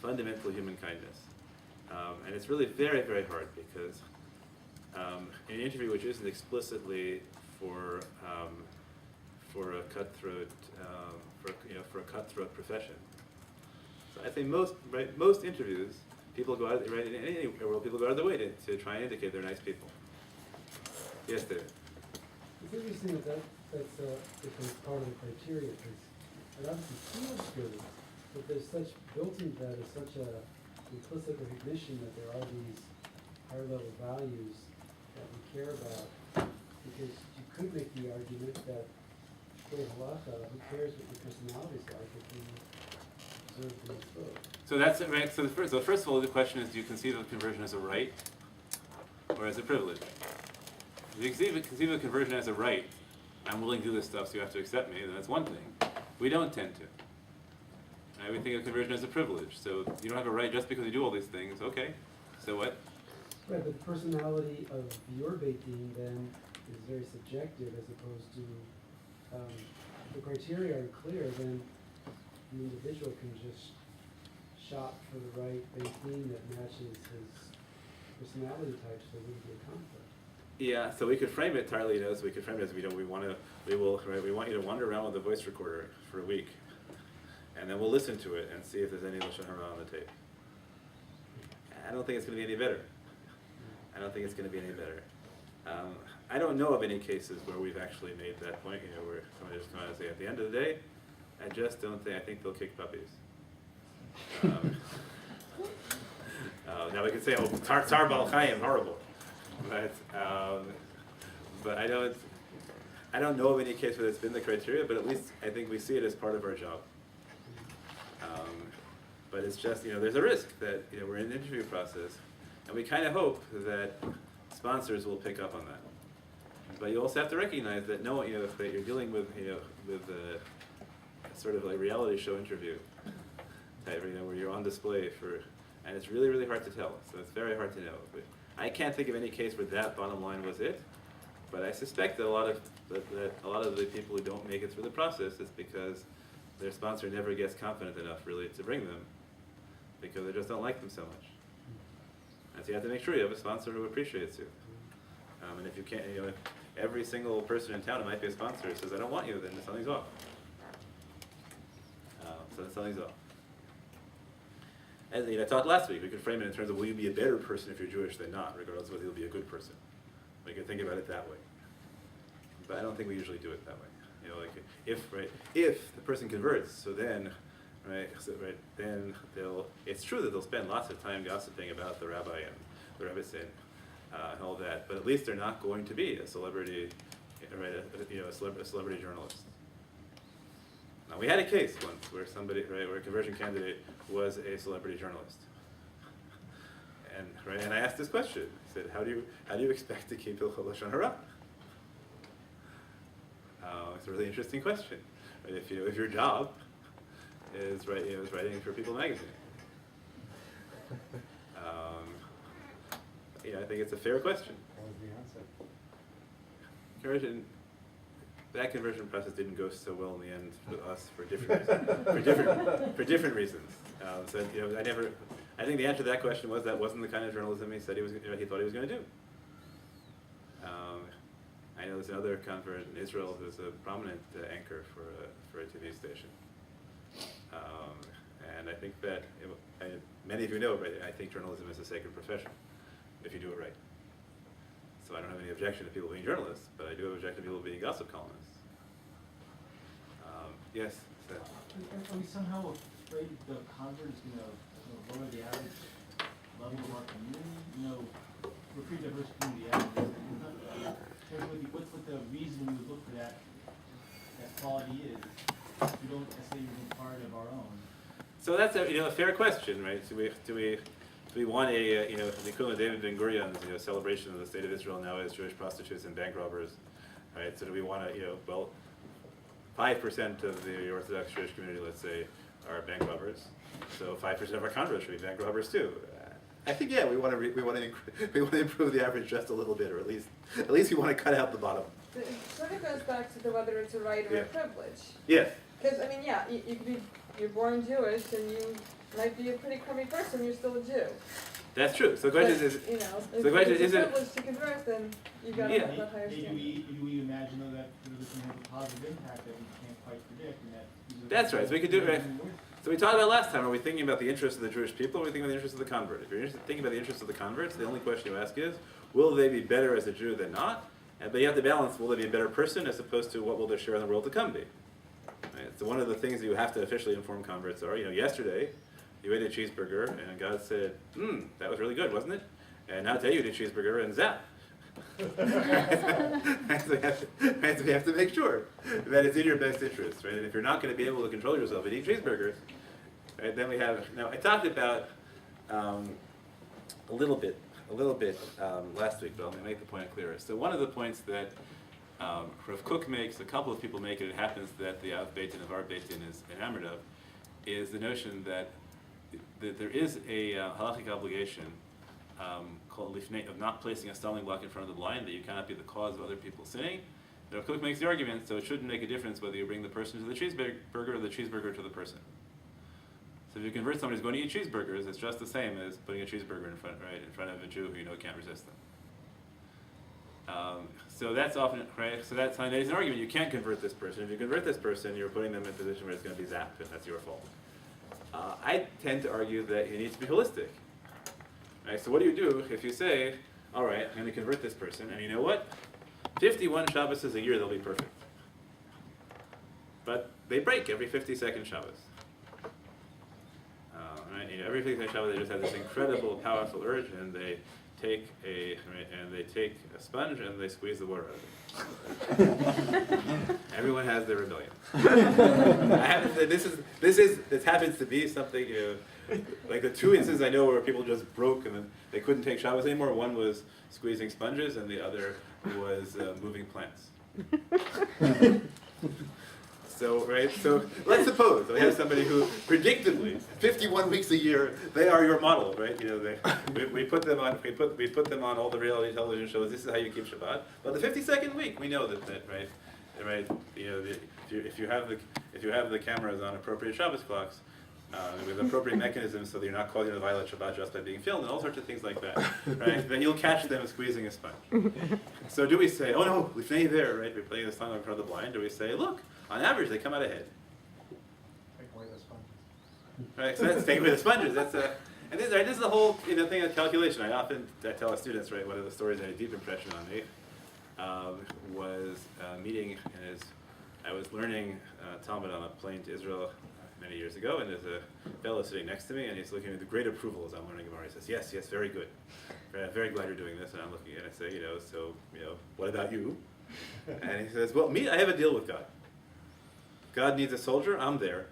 fundamental human kindness. And it's really very, very hard because an interview which isn't explicitly for a cutthroat for a cutthroat profession. So I think most interviews, people go out in any world, people go out of their way to try and indicate they're nice people. Yes, David. It's interesting that's becomes part of the criteria, because it obviously feels good, but there's such built into that is such a implicit recognition that there are these higher level values that we care about, because you could make the argument that for halacha, who cares what your personality is like if you observe the mitzvot? So that's it, right? So first of all, the question is: do you conceive of conversion as a right or as a privilege? If you conceive of conversion as a right, I'm willing to do this stuff, so you have to accept me. Then that's one thing. We don't tend to. Right? We think of conversion as a privilege. So you don't have a right just because you do all these things. Okay. So what? Right, but the personality of your Beit Din then is very subjective, as opposed to if the criteria are clear, then the individual can just shop for the right Beit Din that matches his personality type, so there wouldn't be a conflict. Yeah, so we could frame it entirely as we could frame it as we want you to wander around with a voice recorder for a week, and then we'll listen to it and see if there's any lashon hara on the tape. I don't think it's going to be any better. I don't think it's going to be any better. I don't know of any cases where we've actually made that point. Where somebody just come out and say, at the end of the day, I just don't think. I think they'll kick puppies. Now we could say, "Oh, tar bal chayim, horrible." But I don't know of any case where that's been the criteria, but at least I think we see it as part of our job. But it's just, there's a risk that, we're in the interview process, and we kind of hope that sponsors will pick up on that. But you also have to recognize that that you're dealing with a sort of like reality show interview type, where you're on display and it's really, really hard to tell. So it's very hard to know. But I can't think of any case where that bottom line was it, but I suspect that a lot of the people who don't make it through the process is because their sponsor never gets confident enough really to bring them, because they just don't like them so much. And so you have to make sure you have a sponsor who appreciates you. And if you can't, if every single person in town who might be a sponsor says, "I don't want you," then something's off. So something's off. And I talked last week, we could frame it in terms of, will you be a better person if you're Jewish than not, regardless of whether you'll be a good person. We could think about it that way. But I don't think we usually do it that way. If the person converts, so then, then it's true that they'll spend lots of time gossiping about the rabbi and the Rebbe and all that, but at least they're not going to be a celebrity, a celebrity journalist. Now, we had a case once where where a conversion candidate was a celebrity journalist, and I asked this question. I said, "How do you expect to keep Hilchot Lashon Hara?" It's a really interesting question. If your job is writing for People magazine, I think it's a fair question. What was the answer? That conversion process didn't go so well in the end with us for different reasons. I think the answer to that question was that wasn't the kind of journalism he said he thought he was going to do. I know there's another convert in Israel who's a prominent anchor for a TV station, and I think that many of you know, I think journalism is a sacred profession if you do it right. So I don't have any objection to people being journalists, but I do have objection to people being gossip columnists. Yes? Are we somehow afraid the convert is going to lower the average level of our community? We're a pretty diverse community. What's the reason we would look for that quality is? We don't necessarily even part of our own. So that's a fair question, right? Do we want the equivalent of David Ben Gurion's celebration of the state of Israel now as Jewish prostitutes and bank robbers, right? So do we want to 5% of the Orthodox Jewish community, let's say, are bank robbers. So 5% of our converts should be bank robbers too. I think we want to improve the average just a little bit, or at least we want to cut out the bottom. It sort of goes back to whether it's a right or a privilege. Yes. Because you could be, you're born Jewish and you might be a pretty crummy person, you're still a Jew. That's true. So the question is, You know, the question if is it's a it- privilege to convert, then you gotta Yeah. have that higher Maybe standard. we imagine though that this can have a positive impact that we can't quite predict and that. That's right, so we could do it, right? So we talked about last time, are we thinking about the interests of the Jewish people, or are we thinking about the interests of the convert? If you're thinking about the interests of the converts, the only question you ask is, will they be better as a Jew than not? But you have to balance, will they be a better person as opposed to what will their share in the world to come be? Right? So one of the things that you have to officially inform converts are, yesterday you ate a cheeseburger and God said, that was really good, wasn't it? And now today you ate a cheeseburger and zap. So we have to make sure that it's in your best interest, right? And if you're not going to be able to control yourself and eat cheeseburgers, right, then we have, now I talked about a little bit last week, but I'll make the point clearer. So one of the points that Rav Kook makes, a couple of people make it, it happens that the Beit of our Beit is enamored of, is the notion that there is a halachic obligation called lifnei, of not placing a stumbling block in front of the blind, that you cannot be the cause of other people sinning. And Rav Kook makes the argument, so it shouldn't make a difference whether you bring the person to the cheeseburger or the cheeseburger to the person. So if you convert somebody who's going to eat cheeseburgers, it's just the same as putting a cheeseburger in front of a Jew who you know can't resist them. So that's often, right, so that's an argument, you can't convert this person. If you convert this person, you're putting them in a position where it's going to be zapped, and that's your fault. I tend to argue that you need to be holistic. Right, so what do you do if you say, all right, I'm going to convert this person, and you know what? 51 Shabbos a year, they'll be perfect. But they break every 52nd Shabbos. Right, every 52nd Shabbos, they just have this incredible, powerful urge, and they take a sponge and they squeeze the water out of it. Everyone has their rebellion. I have to say, this happens to be something, like the two instances I know where people just broke and then they couldn't take Shabbos anymore. One was squeezing sponges and the other was moving plants. So let's suppose we have somebody who predictably, 51 weeks a year, they are your model, right? We put them on all the reality television shows. This is how you keep Shabbat. But the 52nd week, we know that right? If you have the cameras on appropriate Shabbos clocks, with appropriate mechanisms, so that you're not causing the violate Shabbat just by being filmed, and all sorts of things like that, right? Then you'll catch them squeezing a sponge. So do we say, oh no, lifnei there, right? We're playing the song in front of the blind. Do we say, look, on average they come out ahead? Take away the sponges. Right. So that's take away the sponges. And this is the whole thing of calculation. I tell our students, right? One of the stories that had a deep impression on me was a meeting. I was learning Talmud on a plane to Israel many years ago, and there's a fellow sitting next to me, and he's looking at the great approval as I'm learning Gemara. He says, yes, very good. Very glad you're doing this. And I'm looking at it, and I say, so what about you? And he says, well, me, I have a deal with God. God needs a soldier, I'm there.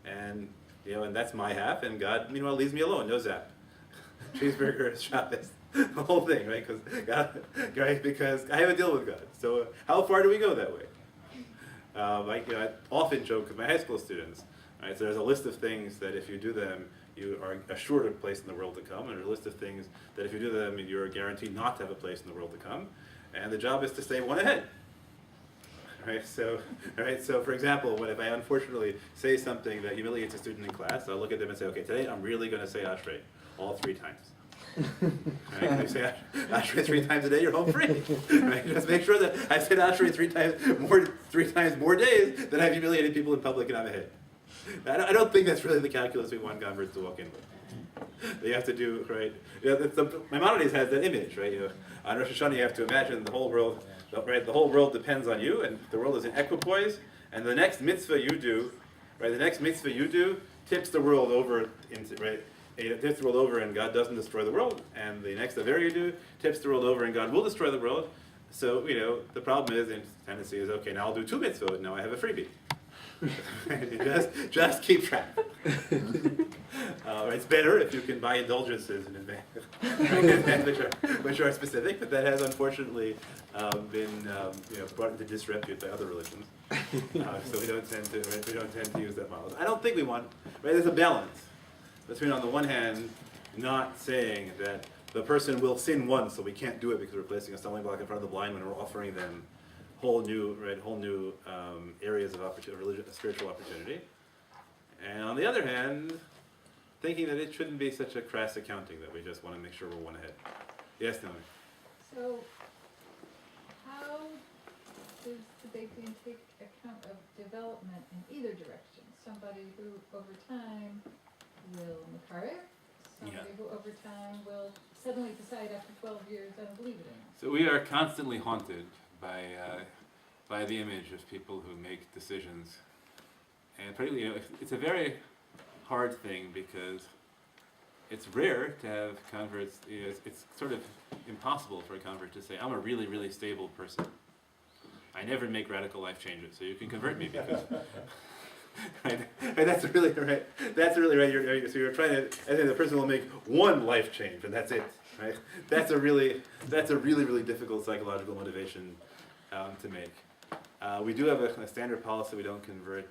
And that's my half, and God, meanwhile, leaves me alone, no zap. Cheeseburger, Shabbos, the whole thing, right? Because I have a deal with God. So how far do we go that way? I often joke with my high school students. Right? So there's a list of things that if you do them, you are assured of a place in the world to come, and there's a list of things that if you do them, you're guaranteed not to have a place in the world to come. And the job is to stay one ahead. Right? So for example, if I unfortunately say something that humiliates a student in class, I'll look at them and say, okay, today I'm really going to say Ashrei all 3 times. Right? If you say Ashrei 3 times a day, you're home free. Right? Just make sure that I said Ashrei 3 times more days than I've humiliated people in public and I'm ahead. I don't think that's really the calculus we want converts to walk in with. They have to do, right? Maimonides has that image, right? On Rosh Hashanah, you have to imagine the whole world, right? The whole world depends on you, and the world is in equipoise. And the next mitzvah you do, tips the world over into, right? It tips the world over, and God doesn't destroy the world. And the next aver you do tips the world over, and God will destroy the world. So the problem is, and tendency is, okay, now I'll do 2 mitzvot, now I have a freebie. just keep track. It's better if you can buy indulgences in advance, which are specific, but that has unfortunately been brought into disrepute by other religions. So we don't tend to use that model. I don't think we want. Right? There's a balance between, on the one hand, not saying that the person will sin once, so we can't do it because we're placing a stumbling block in front of the blind when we're offering them whole new areas of opportunity, spiritual opportunity. And on the other hand, thinking that it shouldn't be such a crass accounting, that we just want to make sure we're one ahead. Yes, Naomi? So, how does the Beit Din take account of development in either direction? Somebody who over time will makarif, somebody who over time will suddenly decide after 12 years, I don't believe it anymore. So we are constantly haunted by the image of people who make decisions. And particularly, it's a very hard thing because it's rare to have converts, it's sort of impossible for a convert to say, I'm a really, really stable person. I never make radical life changes, so you can convert me because... right? That's really right. That's really right. So you're trying to, I think the person will make one life change, and that's it. Right? That's a really, really difficult psychological motivation to make. We do have a standard policy. We don't convert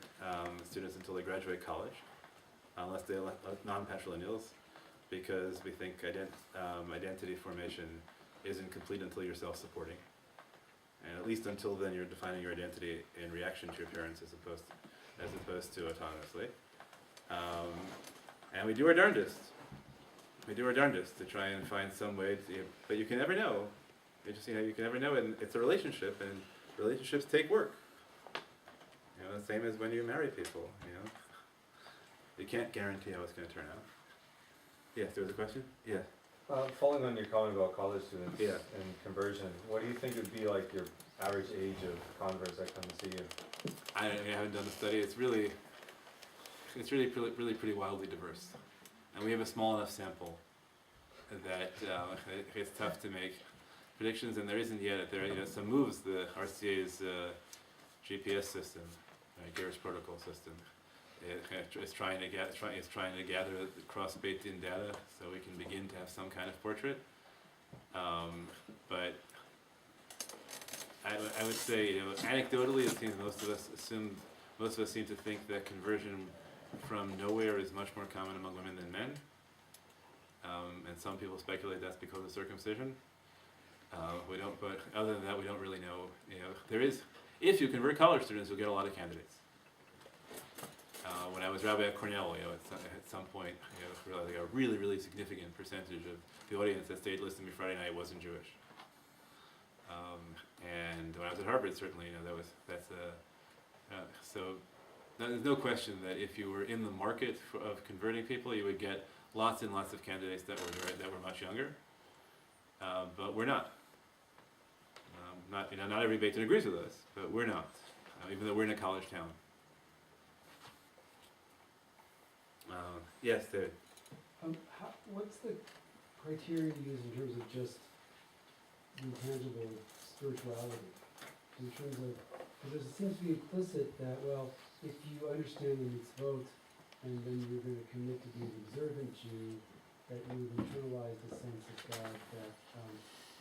students until they graduate college, unless they're non-patrilineals, because we think identity formation isn't complete until you're self-supporting, and at least until then you're defining your identity in reaction to your parents as opposed to autonomously. And we do our darndest. We do our darndest to try and find some way to, but you can never know. You can never know, and it's a relationship, and relationships take work. The same as when you marry people, You can't guarantee how it's going to turn out. Yes, there was a question? Yeah. Following on your comment about college students Yeah. and conversion, what do you think would be like your average age of converts that come to see you? I haven't done the study. It's really pretty wildly diverse, and we have a small enough sample that it's tough to make predictions. And there isn't yet some moves. The RCA's GPS system, Gerut's protocol system, is trying to gather across Beit Din data so we can begin to have some kind of portrait. But I would say, anecdotally, it seems most of us seem to think that conversion from nowhere is much more common among women than men. And some people speculate that's because of circumcision. We don't, but other than that, we don't really know. If you convert college students, you'll get a lot of candidates. When I was Rabbi at Cornell, at some point, realized a really, really significant percentage of the audience that stayed listening to me Friday night wasn't Jewish. And when I was at Harvard, certainly, so there's no question that if you were in the market of converting people, you would get lots and lots of candidates that were much younger. But we're not. Not every Beit Din agrees with us, but we're not, even though we're in a college town. Yes, David. What's the criteria you use in terms of just intangible spirituality? In terms of, because it seems to be implicit that, well, if you understand the mitzvot and then you're going to commit to being an observant Jew, that you would internalize the sense of God that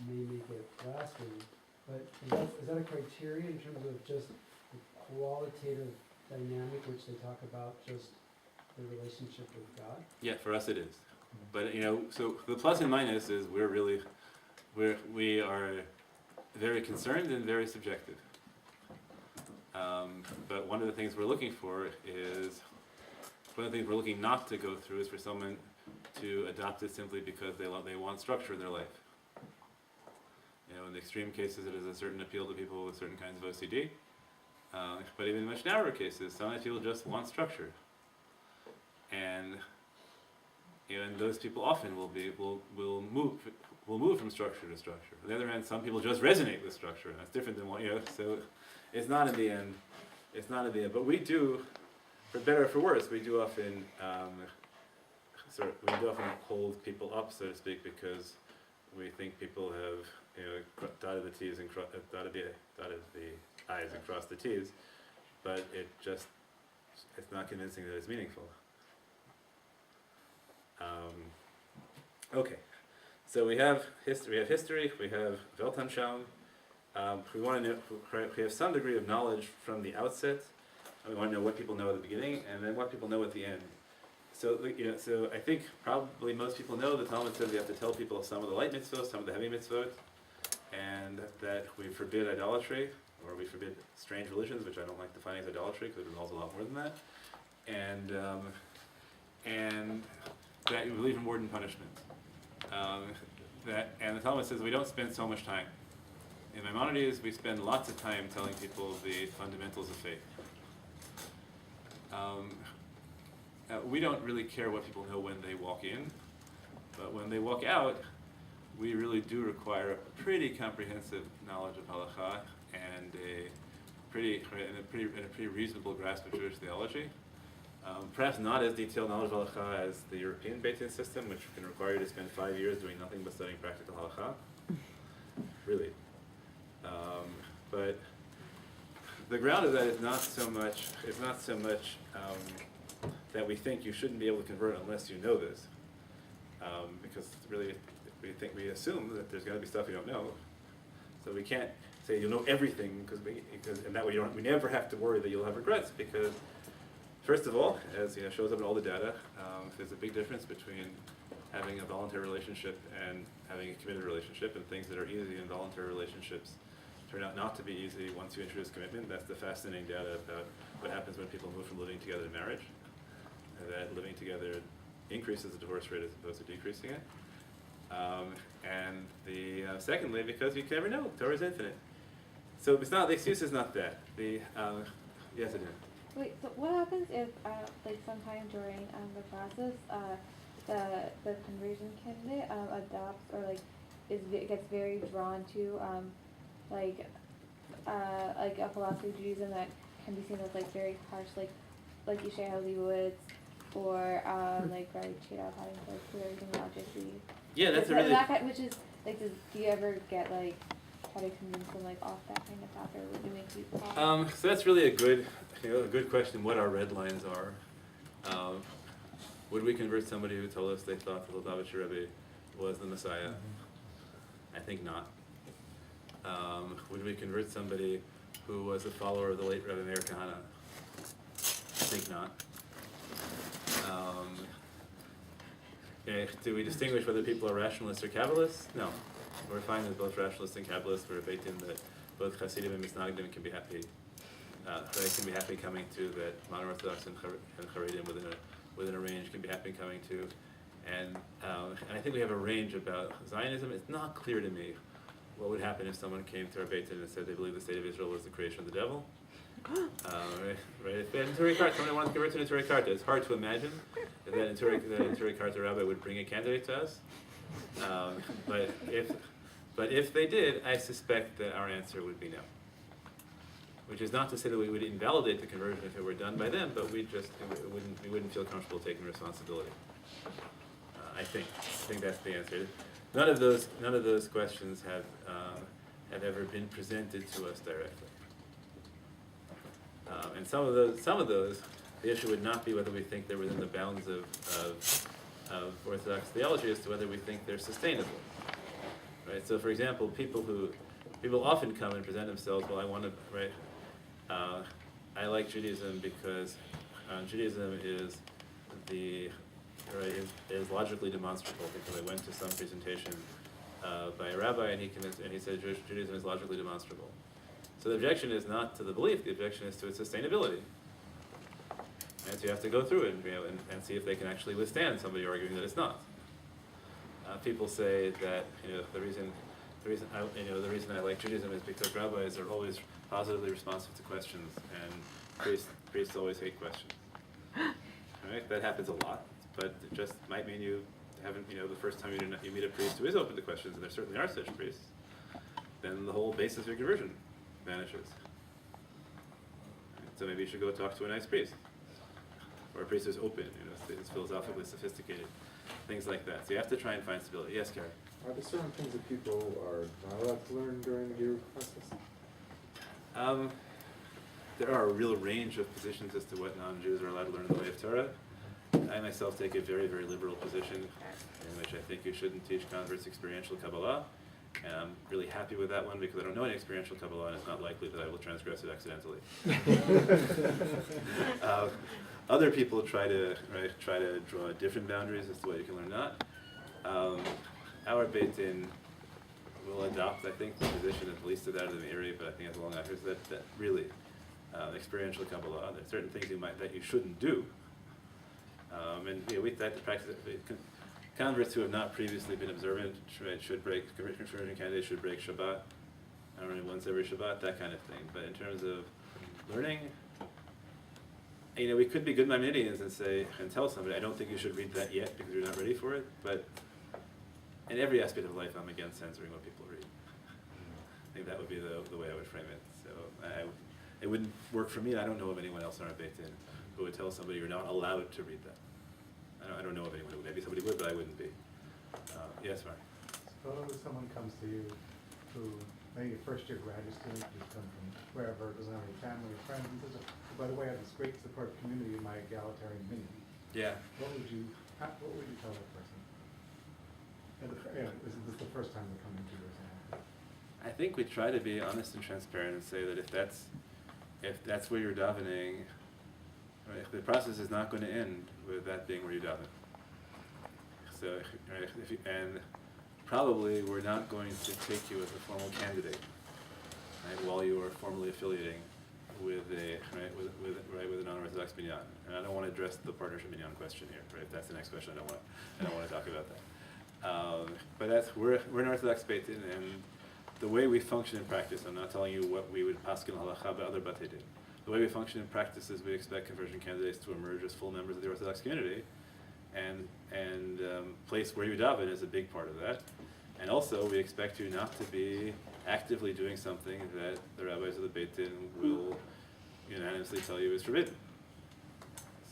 may make it lasting. But is that a criteria in terms of just the qualitative dynamic which they talk about, just the relationship with God? Yeah, for us it is. But so the plus and minus is we are very concerned and very subjective. But one of the things we're looking not to go through is for someone to adopt it simply because they want structure in their life. In the extreme cases, it is a certain appeal to people with certain kinds of OCD. But even in much narrower cases, sometimes people just want structure. And and those people often will move from structure to structure. On the other hand, some people just resonate with structure, and that's different than what So it's not in the end. But we do, for better or for worse, we do often hold people up, so to speak, because we think people have dotted the T's and dotted the I's and crossed the T's, but it's not convincing that it's meaningful. Okay, so we have history. We have Weltanschauung. We want to know. We have some degree of knowledge from the outset. We want to know what people know at the beginning, and then what people know at the end. So so I think probably most people know the Talmud says we have to tell people some of the light mitzvot, some of the heavy mitzvot, and that we forbid idolatry, or we forbid strange religions, which I don't like defining as idolatry because it involves a lot more than that. And that you believe in word and punishment. And the Talmud says we don't spend so much time. In Maimonides, we spend lots of time telling people the fundamentals of faith. We don't really care what people know when they walk in, but when they walk out, we really do require a pretty comprehensive knowledge of halacha and a pretty reasonable grasp of Jewish theology. Perhaps not as detailed knowledge of halacha as the European Beit system, which can require you to spend 5 years doing nothing but studying practical halacha. Really. But the ground of that is not so much that we think you shouldn't be able to convert unless you know this, because really we assume that there's going to be stuff you don't know, so we can't say you'll know everything because and that way we never have to worry that you'll have regrets, because first of all, as shows up in all the data, there's a big difference between having a voluntary relationship and having a committed relationship, and things that are easy in voluntary relationships turn out not to be easy once you introduce commitment. That's the fascinating data about what happens when people move from living together to marriage. That living together increases the divorce rate as opposed to decreasing it. And secondly, because you can never know, Torah is infinite. So it's not, the excuse is not that. Yes, it is. Wait, so what happens if, like, sometime during the process, the conversion candidate adopts or gets very drawn to like a philosophy of Judaism that can be seen as like very harsh, like Yeshaya Leibowitz or like Rabbi Chida having to like prove everything logically. Yeah, that's a really. Which is like, do you ever get like try to convince them like off that kind of path, or would you make you? So that's really a good question. What our red lines are. Would we convert somebody who told us they thought the Lubavitcher Rebbe was the Messiah? I think not. Would we convert somebody who was a follower of the late Rabbi Meir Kahana? I think not. Do we distinguish whether people are rationalists or Kabbalists? No. We're fine with both rationalists and Kabbalists. We're Beitin that both Hasidim and Misnagdim can be happy. They can be happy coming to, that modern Orthodox and Haredim within a range can be happy coming to. And I think we have a range about Zionism. It's not clear to me what would happen if someone came to our Beit and said they believe the state of Israel was the creation of the devil. Right? If somebody wanted to convert to Neturei Karta, it's hard to imagine that Neturei Karta rabbi would bring a candidate to us. But if they did, I suspect that our answer would be no. Which is not to say that we would invalidate the conversion if it were done by them, but we wouldn't feel comfortable taking responsibility. I think that's the answer. None of those questions have ever been presented to us directly. And some of those, the issue would not be whether we think they're within the bounds of Orthodox theology, as to whether we think they're sustainable. Right. So, for example, people often come and present themselves. Well, I want to. Right. I like Judaism because Judaism is is logically demonstrable, because I went to some presentation by a rabbi and he said Judaism is logically demonstrable. So the objection is not to the belief; the objection is to its sustainability. And so you have to go through it and see if they can actually withstand somebody arguing that it's not. People say that the reason I like Judaism is because rabbis are always positively responsive to questions, and priests always hate questions. Right? That happens a lot, but it just might mean you haven't, the first time you meet a priest who is open to questions, and there certainly are such priests, then the whole basis of your conversion vanishes. Right? So maybe you should go talk to a nice priest, or a priest who's open, is philosophically sophisticated, things like that. So you have to try and find stability. Yes, Gary? Are there certain things that people are not allowed to learn during the Gerut process? There are a real range of positions as to what non-Jews are allowed to learn in the way of Torah. I myself take a very, very liberal position in which I think you shouldn't teach converts experiential Kabbalah. And I'm really happy with that one because I don't know any experiential Kabbalah, and it's not likely that I will transgress it accidentally. Other people try to draw different boundaries as to what you can learn not. Our Beit Din will adopt, I think, the position at least of that of the Aryeh, but I think it's a long after that really experiential Kabbalah. There are certain things that you shouldn't do, And we that practice converts who have not previously been observant should break conversion candidates should break Shabbat. I don't know, once every Shabbat, that kind of thing. But in terms of learning, we could be good Maimonideans and say and tell somebody, I don't think you should read that yet because you're not ready for it. But in every aspect of life, I'm against censoring what people read. I think that would be the way I would frame it. So it wouldn't work for me. I don't know of anyone else in our Beit who would tell somebody you're not allowed to read that. I don't know of anyone who would. Maybe somebody would, but I wouldn't be. Yes, Mark. Suppose someone comes to you who, maybe a first-year graduate student who's come from wherever, doesn't have any family or friends, and says, "Oh, by the way, I have this great support community in my egalitarian community." Yeah. What would you tell that person? Is this the first time they're coming to you or something? I think we try to be honest and transparent and say that if that's where you're davening, right, the process is not going to end with that being where you daven. So, right, and probably we're not going to take you as a formal candidate, right, while you are formally affiliating with a non-Orthodox minyan. And I don't want to address the partnership minyan question here, right? If that's the next question, I don't want to talk about that. But we're an Orthodox Beit, and the way we function in practice, I'm not telling you what we would paskin halacha by other batei din. The way we function in practice is we expect conversion candidates to emerge as full members of the Orthodox community, and place where you daven is a big part of that. And also, we expect you not to be actively doing something that the rabbis of the Beit Din will unanimously tell you is forbidden.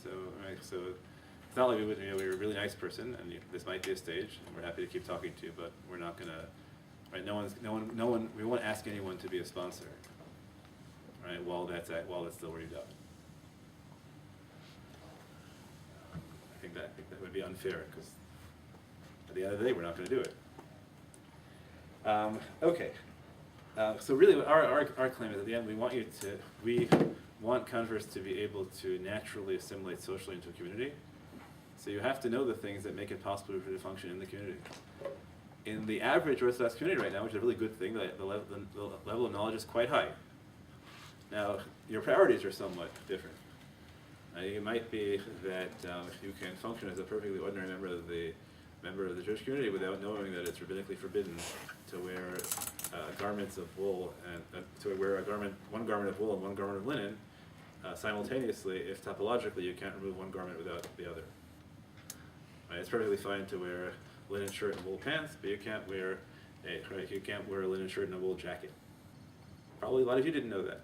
So it's not like we would, we're a really nice person, and this might be a stage, and we're happy to keep talking to you, but we're not gonna, right? No one. We won't ask anyone to be a sponsor, right? While that's still where you daven. I think that would be unfair, because at the end of the day, we're not going to do it. Okay. So really, what our claim is at the end, we want converts to be able to naturally assimilate socially into a community. So you have to know the things that make it possible for you to function in the community. In the average Orthodox community right now, which is a really good thing, the level of knowledge is quite high. Now, your priorities are somewhat different. It might be that you can function as a perfectly ordinary member of the Jewish community without knowing that it's rabbinically forbidden to wear garments of wool and to wear one garment of wool and one garment of linen simultaneously if topologically you can't remove one garment without the other. Right? It's perfectly fine to wear a linen shirt and wool pants, but you can't wear a linen shirt and a wool jacket. Probably a lot of you didn't know that.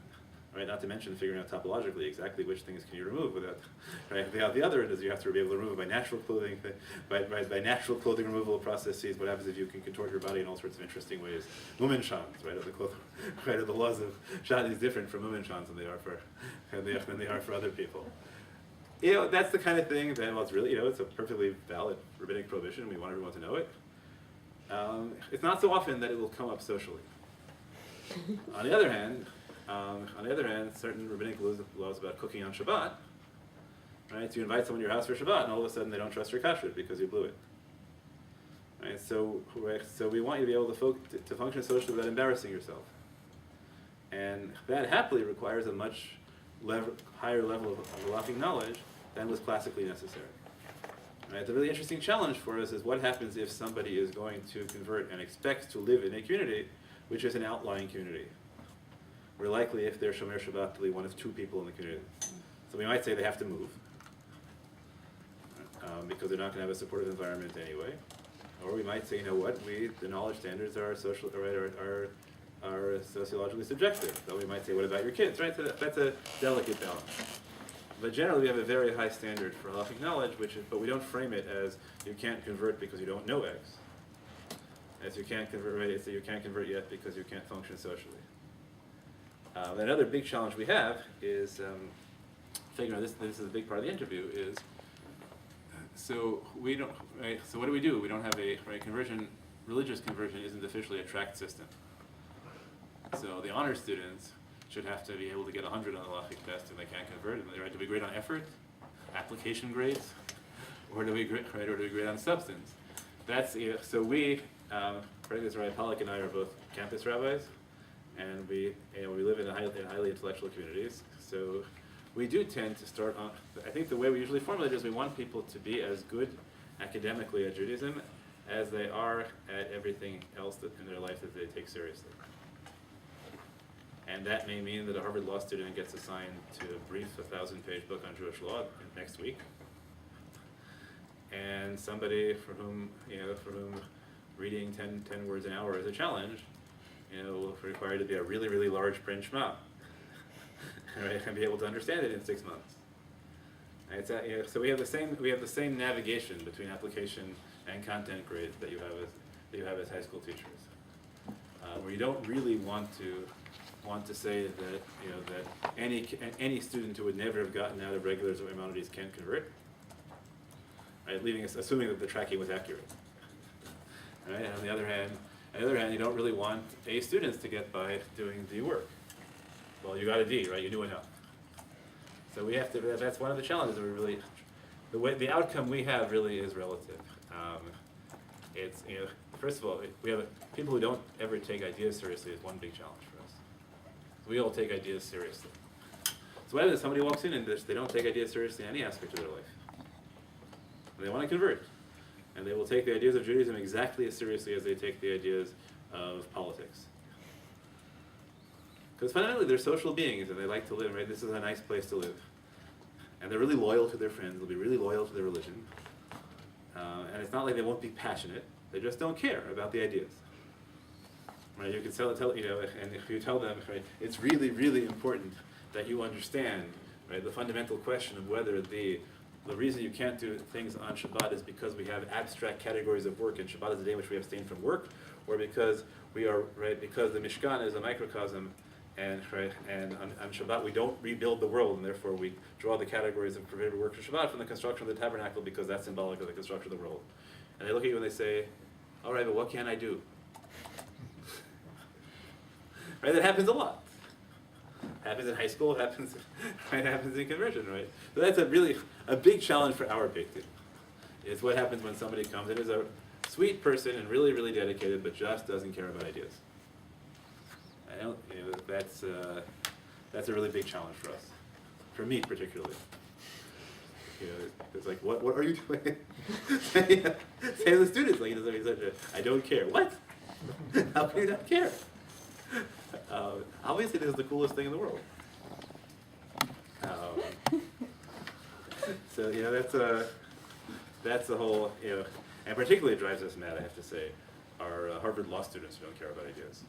Right, not to mention figuring out topologically exactly which things can you remove without. Right, the other end is you have to be able to remove it by natural clothing, by natural clothing removal processes. What happens if you can contort your body in all sorts of interesting ways? Mummenschans, right? Or the laws of shan is different for Mummenschans than they are for other people. That's the kind of thing that it's really it's a perfectly valid rabbinic prohibition. We want everyone to know it. It's not so often that it will come up socially. On the other hand, certain rabbinic laws about cooking on Shabbat, right? So you invite someone to your house for Shabbat, and all of a sudden they don't trust your kashrut because you blew it. Right? So we want you to be able to function socially without embarrassing yourself, and that happily requires a much higher level of halachic knowledge than was classically necessary. Right? The really interesting challenge for us is what happens if somebody is going to convert and expects to live in a community which is an outlying community. We're likely, if they're Shomer Shabbat, to be one of two people in the community. So we might say they have to move, because they're not going to have a supportive environment anyway. Or we might say, the knowledge standards are sociologically subjective. So we might say, what about your kids, right? So that's a delicate balance. But generally, we have a very high standard for halachic knowledge, but we don't frame it as you can't convert because you don't know X. As you can't convert, right? So you can't convert yet because you can't function socially. Another big challenge we have is figuring out this is a big part of the interview is so we don't right, so what do? We don't have a conversion. Religious conversion isn't officially a tracked system. So the honor students should have to be able to get 100 on the halachic test and they can't convert. And do we grade on effort, application grades, or do we grade on substance? That's so we. Rabbi Pollack and I are both campus rabbis. And we live in highly intellectual communities, so we do tend to start on, I think the way we usually formulate it is we want people to be as good academically at Judaism as they are at everything else in their life that they take seriously. And that may mean that a Harvard law student gets assigned to brief a 1,000-page book on Jewish law next week. And somebody for whom reading 10 words an hour is a challenge, will require to be a really, really large print Shema, right, and be able to understand it in 6 months. Right, so we have the same navigation between application and content grades that you have as high school teachers, where you don't really want to say that that any student who would never have gotten out of regulars or Maimonides can convert, right? Assuming that the tracking was accurate. Right? And on the other hand, you don't really want A students to get by doing D work. Well, you got a D, right? You knew enough. So we have to. That's one of the challenges. The outcome we have really is relative. It's first of all, we have people who don't ever take ideas seriously is one big challenge for us. We all take ideas seriously. So what happens if somebody walks in and they don't take ideas seriously in any aspect of their life? And they want to convert. And they will take the ideas of Judaism exactly as seriously as they take the ideas of politics. Because fundamentally they're social beings and they like to live, right? This is a nice place to live. And they're really loyal to their friends, they'll be really loyal to their religion. And it's not like they won't be passionate, they just don't care about the ideas. Right? You can tell, and if you tell them, right, it's really, really important that you understand, right, the fundamental question of whether the reason you can't do things on Shabbat is because we have abstract categories of work, and Shabbat is the day in which we abstain from work, or because because the Mishkan is a microcosm, and on Shabbat we don't rebuild the world, and therefore we draw the categories of prohibited work for Shabbat from the construction of the tabernacle because that's symbolic of the construction of the world. And they look at you and they say, all right, but what can I do? Right, that happens a lot. Happens in high school, happens in conversion, right? So that's a big challenge for our Beit Din. Is what happens when somebody comes in as a sweet person and really, really dedicated, but just doesn't care about ideas. That's a really big challenge for us, for me particularly. It's like, what are you doing? Say to the students, I don't care. What? How can you not care? Obviously, this is the coolest thing in the world. So that's the whole and particularly it drives us mad. I have to say, are Harvard law students who don't care about ideas,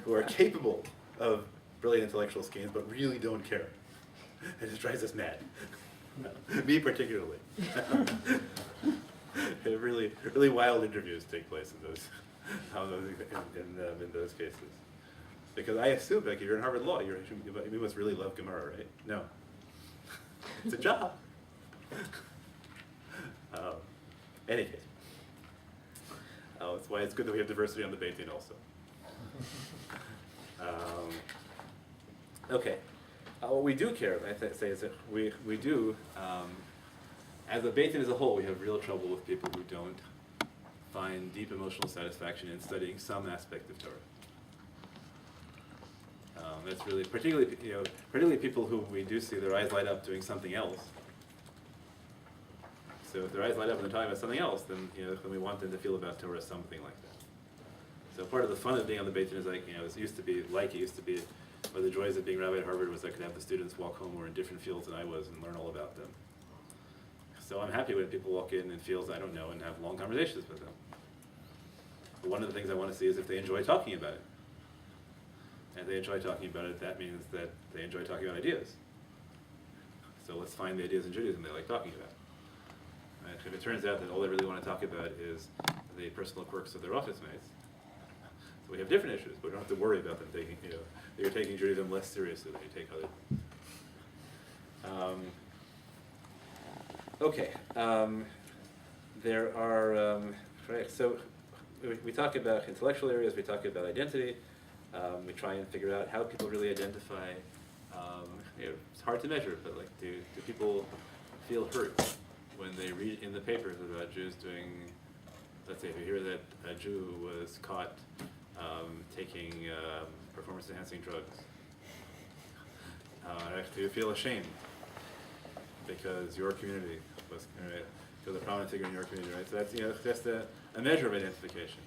who are capable of brilliant intellectual schemes but really don't care. It just drives us mad. Me particularly. Really, really wild interviews take place in those cases. Because I assume, if you're in Harvard Law, you must really love Gemara, right? No. It's a job. Any case. That's why it's good that we have diversity on the Beit Din also. Okay. What we do care, I say, is that we do, as a Beit Din as a whole, we have real trouble with people who don't find deep emotional satisfaction in studying some aspect of Torah. That's really, particularly people who we do see their eyes light up doing something else. So if their eyes light up and they're talking about something else, then then we want them to feel about Torah something like that. So part of the fun of being on the Beit Din is it used to be, one of the joys of being rabbi at Harvard was I could have the students walk home who were in different fields than I was and learn all about them. So I'm happy when people walk in fields I don't know and have long conversations with them. But one of the things I want to see is if they enjoy talking about it. And if they enjoy talking about it, that means that they enjoy talking about ideas. So let's find the ideas in Judaism they like talking about. Right? If it turns out that all they really want to talk about is the personal quirks of their office mates, so we have different issues, but we don't have to worry about them taking, you're taking Judaism less seriously than you take other. Okay. There are, right, so we talk about intellectual areas, we talk about identity, we try and figure out how people really identify. It's hard to measure, but do people feel hurt when they read in the papers about Jews doing, let's say if you hear that a Jew was caught taking performance-enhancing drugs, Actually, you feel ashamed because your community was to the prominent figure in your community, right? So that's just a measure of identification.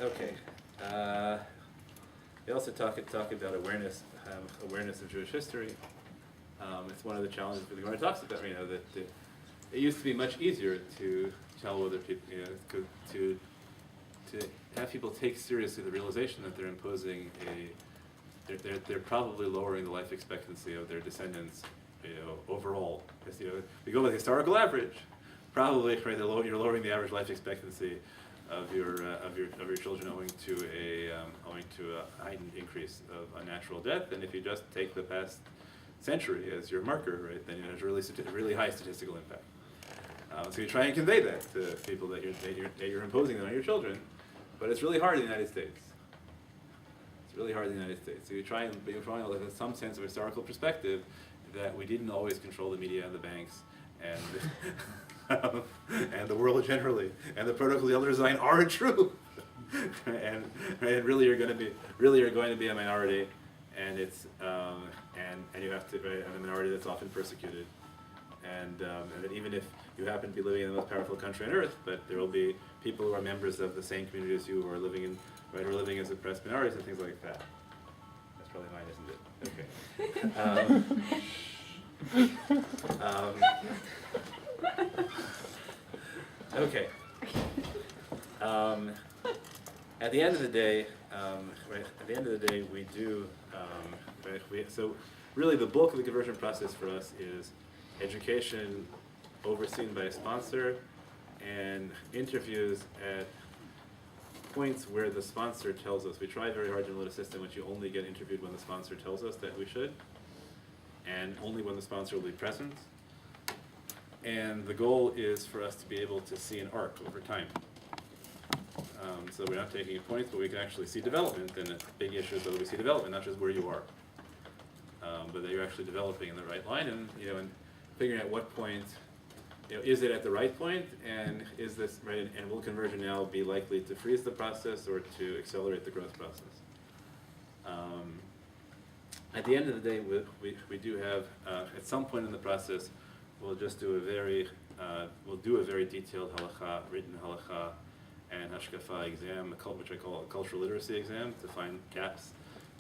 Okay. We also talk about awareness of Jewish history. It's one of the challenges that the Gemara talks about. That it used to be much easier to tell other people, to have people take seriously the realization that they're imposing they're probably lowering the life expectancy of their descendants, overall. We go with the historical average. Probably, right, you're lowering the average life expectancy of your children owing to a heightened increase of unnatural death. And if you just take the past century as your marker, right, then there's really high statistical impact. So you try and convey that to people that you're imposing that on your children, but it's really hard in the United States. It's really hard in the United States. So you try and look at some sense of historical perspective that we didn't always control the media and the banks and and the world generally, and the protocols the elders design aren't true. and really you're going to be a minority, and it's and you have to, right, and a minority that's often persecuted, and that even if you happen to be living in the most powerful country on earth, but there will be people who are members of the same community as you who are living as oppressed minorities and things like that. That's probably mine, isn't it? Okay. Okay. At the end of the day, we do. So really, the bulk of the conversion process for us is education overseen by a sponsor and interviews at points where the sponsor tells us. We try very hard to build a system in which you only get interviewed when the sponsor tells us that we should, and only when the sponsor will be present. And the goal is for us to be able to see an arc over time. So we're not taking points, but we can actually see development, and a big issue is whether we see development, not just where you are, but that you're actually developing in the right line, and and figuring out what point, is it at the right point, and is this right, and will conversion now be likely to freeze the process or to accelerate the growth process? At the end of the day, we do have at some point in the process, we'll just do a very detailed halacha, written halacha, and hashkafa exam, which I call a cultural literacy exam, to find gaps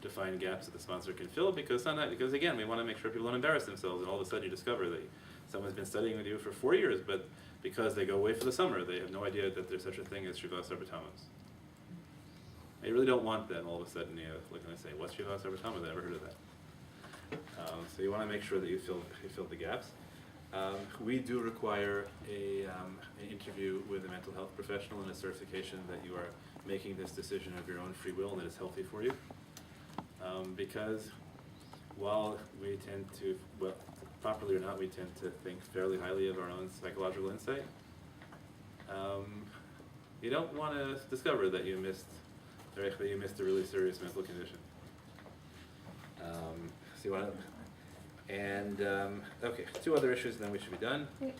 that the sponsor can fill, because again, we want to make sure people don't embarrass themselves, and all of a sudden you discover that someone's been studying with you for 4 years, but because they go away for the summer, they have no idea that there's such a thing as Shivas Arbatamos. You really don't want that all of a sudden, looking and say, what's Shivas Arbatamos? I've never heard of that. So you want to make sure that you fill the gaps. We do require an interview with a mental health professional and a certification that you are making this decision of your own free will and that it's healthy for you. Because while we tend to, properly or not, we tend to think fairly highly of our own psychological insight, you don't want to discover that you missed a really serious mental condition. Okay, 2 other issues, and then we should be done. Wait.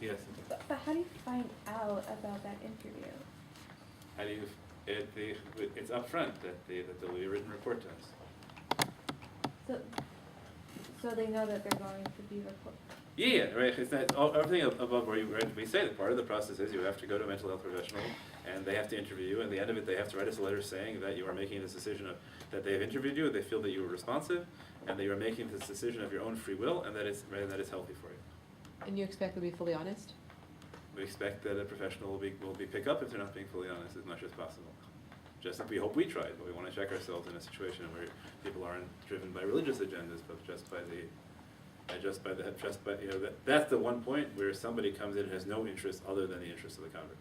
Yes. But how do you find out about that interview? How do you? It's up front that there will be a written report to us. So they know that they're going to be reported. Yeah, right. It's not everything above where we say that part of the process is you have to go to a mental health professional, and they have to interview you. And at the end of it, they have to write us a letter saying that you are making this decision that they have interviewed you, they feel that you were responsive, and that you are making this decision of your own free will, and that it's healthy for you. And you expect them to be fully honest? We expect that a professional will be pick up if they're not being fully honest as much as possible. Just like we hope we tried, but we want to check ourselves in a situation where people aren't driven by religious agendas, but that's the one point where somebody comes in and has no interest other than the interest of the convert.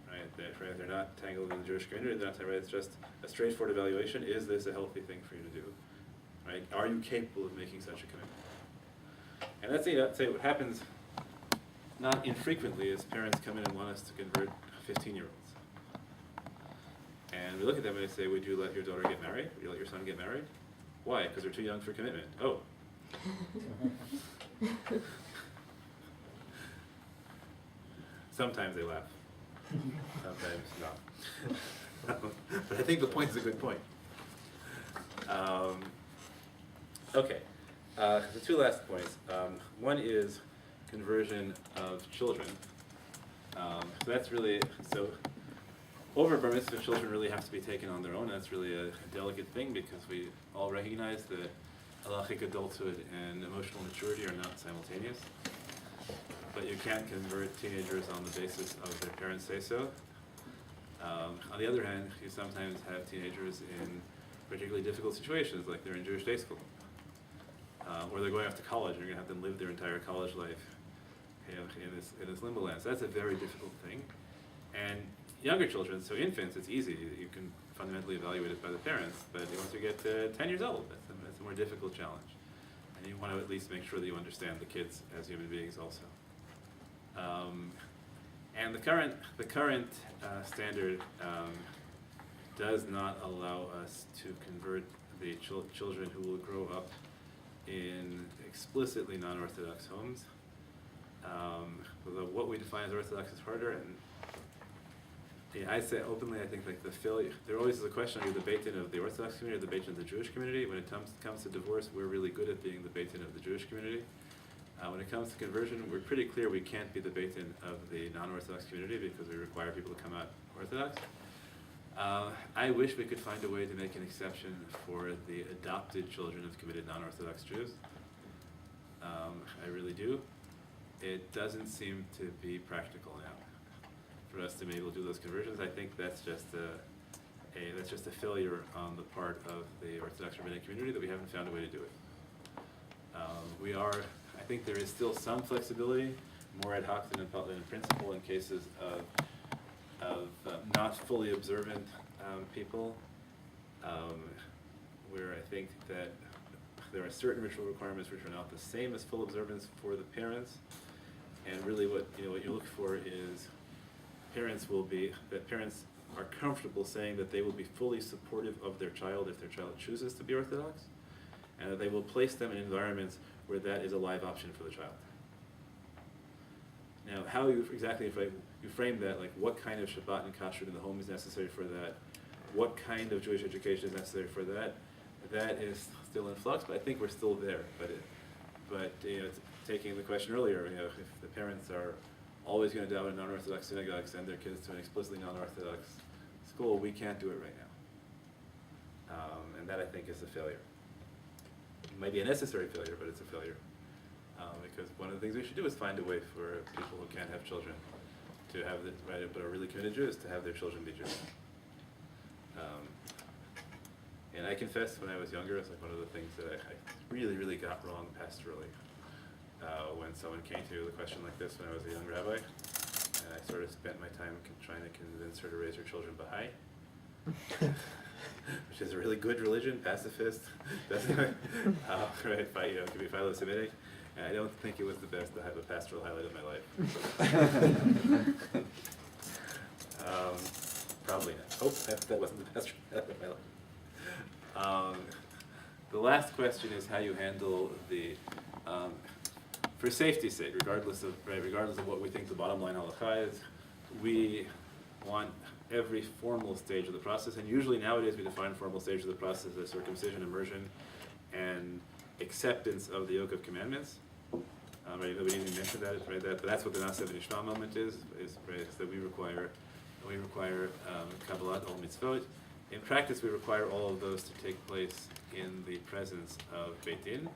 Right? They're not tangled in the Jewish community. They're not, right? It's just a straightforward evaluation. Is this a healthy thing for you to do? Right? Are you capable of making such a commitment? And that's what happens not infrequently is parents come in and want us to convert 15-year-olds. And we look at them and we say, would you let your daughter get married? Would you let your son get married? Why? Because they're too young for commitment. Oh. Sometimes they laugh. Sometimes not. But I think the point is a good point. Okay, the two last points. One is conversion of children. So that's really, so over bar mitzvah, children really have to be taken on their own. That's really a delicate thing because we all recognize that halachic adulthood and emotional maturity are not simultaneous. But you can't convert teenagers on the basis of their parents say so. On the other hand, you sometimes have teenagers in particularly difficult situations, like they're in Jewish day school, or they're going off to college, and you're going to have them live their entire college life, you know, in this limbo land. So that's a very difficult thing. And younger children, so infants, it's easy. You can fundamentally evaluate it by the parents. But once you get to 10 years old, that's a more difficult challenge. And you want to at least make sure that you understand the kids as human beings also. And the current standard does not allow us to convert the children who will grow up in explicitly non-Orthodox homes. Although what we define as Orthodox is harder, and yeah, I say openly, I think like the failure, there always is a question, are you the Beit-in of the Orthodox community or the Beit-in of the Jewish community? When it comes to divorce, we're really good at being the Beit-in of the Jewish community. When it comes to conversion, we're pretty clear we can't be the Beit-in of the non-Orthodox community because we require people to come out Orthodox. I wish we could find a way to make an exception for the adopted children of committed non-Orthodox Jews. I really do. It doesn't seem to be practical now for us to be able to do those conversions. I think that's just a failure on the part of the Orthodox rabbinic community that we haven't found a way to do it. I think there is still some flexibility, more ad hoc than in principle in cases of not fully observant people, where I think that there are certain ritual requirements which are not the same as full observance for the parents, and really what you look for is parents are comfortable saying that they will be fully supportive of their child if their child chooses to be Orthodox, and that they will place them in environments where that is a live option for the child. Now, how you exactly you frame that, like what kind of Shabbat and Kashrut in the home is necessary for that, what kind of Jewish education is necessary for that, that is still in flux, but I think we're still there. But taking the question earlier, if the parents are always going to daven in non-Orthodox synagogues, send their kids to an explicitly non-Orthodox school, we can't do it right now. And that I think is a failure. It might be a necessary failure, but it's a failure. Because one of the things we should do is find a way for people who can't have children to have but are really committed Jews to have their children be Jews. And I confess, when I was younger, it's like one of the things that I really, really got wrong pastorally. When someone came to the question like this when I was a young rabbi, and I sort of spent my time trying to convince her to raise her children Baha'i, which is a really good religion, pacifist, doesn't it? Right, can be philo-Semitic. And I don't think it was the best to have a pastoral highlight of my life. Probably not. Oh, that wasn't the pastoral highlight of my life. The last question is how you handle the, for safety's sake, regardless of what we think the bottom line halakha is, we want every formal stage of the process, and usually nowadays we define formal stage of the process as circumcision, immersion, and acceptance of the yoke of commandments. We didn't even mention that, right? But that's what the Na'aseh v'nishma moment is that we require Kabbalat all mitzvot. In practice, we require all of those to take place in the presence of Beit Din.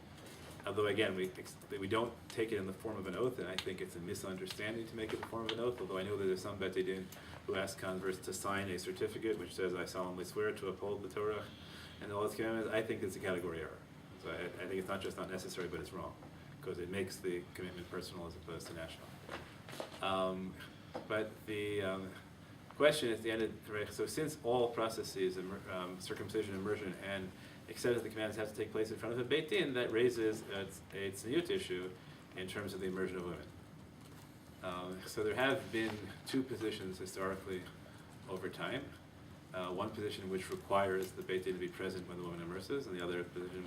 Although again, we don't take it in the form of an oath, and I think it's a misunderstanding to make it in the form of an oath. Although I know that there's some Beit Din who ask converts to sign a certificate which says, "I solemnly swear to uphold the Torah and all its commandments." I think it's a category error. So I think it's not just not necessary, but it's wrong, because it makes the commitment personal as opposed to national. But the question at the end of so since all processes, circumcision, immersion, and acceptance of the commandments have to take place in front of a Beit Din, that raises a tzniut issue in terms of the immersion of women. So there have been two positions historically over time. One position which requires the Beit Din to be present when the woman immerses, and the other position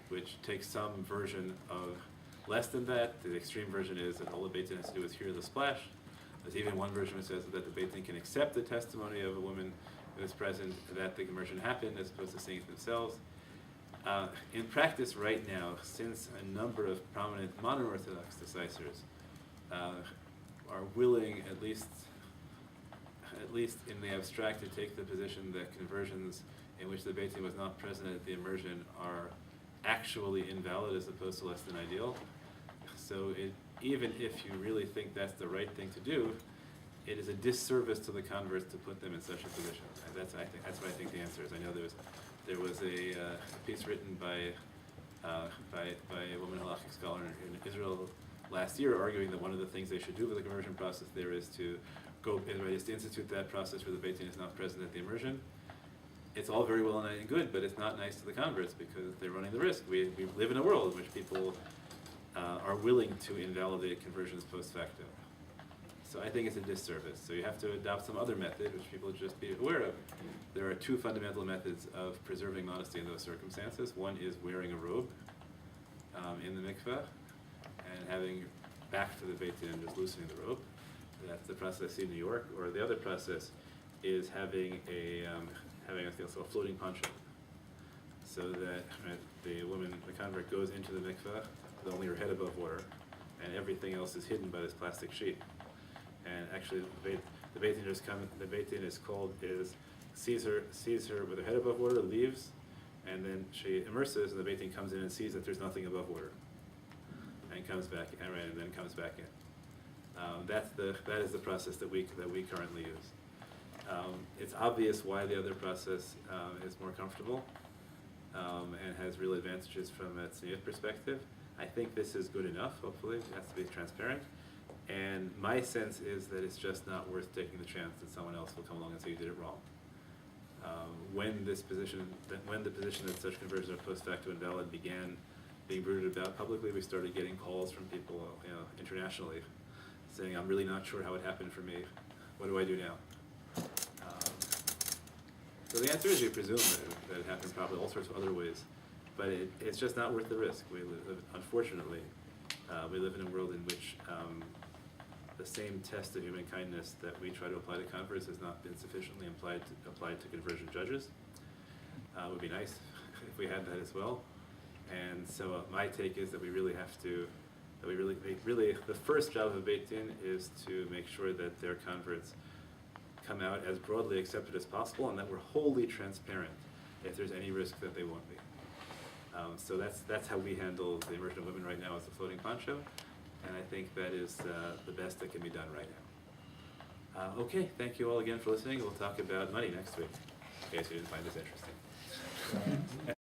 which takes some version of less than that. The extreme version is that all the Beit Din has to do is hear the splash. There's even one version which says that the Beit Din can accept the testimony of a woman was present that the conversion happened as opposed to seeing it themselves. In practice right now, since a number of prominent modern Orthodox decisors are willing, at least in the abstract, to take the position that conversions in which the Beit Din was not present at the immersion are actually invalid as opposed to less than ideal. So even if you really think that's the right thing to do, it is a disservice to the converts to put them in such a position. And that's what I think the answer is. I know there was a piece written by a woman halachic scholar in Israel last year arguing that one of the things they should do with the conversion process there is to institute that process where the Beit Din is not present at the immersion. It's all very well and good, but it's not nice to the converts because they're running the risk. We live in a world in which people are willing to invalidate conversions post facto. So I think it's a disservice. So you have to adopt some other method, which people just be aware of. There are two fundamental methods of preserving modesty in those circumstances. One is wearing a robe in the mikveh and having back to the Beit Din and just loosening the robe. That's the process I see in New York. Or the other process is having a floating poncho, so that the convert goes into the mikveh with only her head above water, and everything else is hidden by this plastic sheet. And actually, the Beit Din sees her with her head above water, leaves, and then she immerses, and the Beit Din comes in and sees that there's nothing above water, and comes back, and then comes back in. That is the process that we currently use. It's obvious why the other process is more comfortable and has real advantages from a tzniut perspective. I think this is good enough, hopefully. It has to be transparent. And my sense is that it's just not worth taking the chance that someone else will come along and say you did it wrong. When the position that such conversions are post facto invalid began being bruited about publicly, we started getting calls from people internationally saying, I'm really not sure how it happened for me. What do I do now? So the answer is you presume that it happened probably all sorts of other ways, but it's just not worth the risk. Unfortunately, we live in a world in which the same test of human kindness that we try to apply to converts has not been sufficiently applied to conversion judges. It would be nice if we had that as well. And so my take is that the first job of a Beit Din is to make sure that their converts come out as broadly accepted as possible, and that we're wholly transparent if there's any risk that they won't be. So that's how we handle the immersion of women right now as a floating poncho, and I think that is the best that can be done right now. Okay, thank you all again for listening. We'll talk about money next week, in case you didn't find this interesting.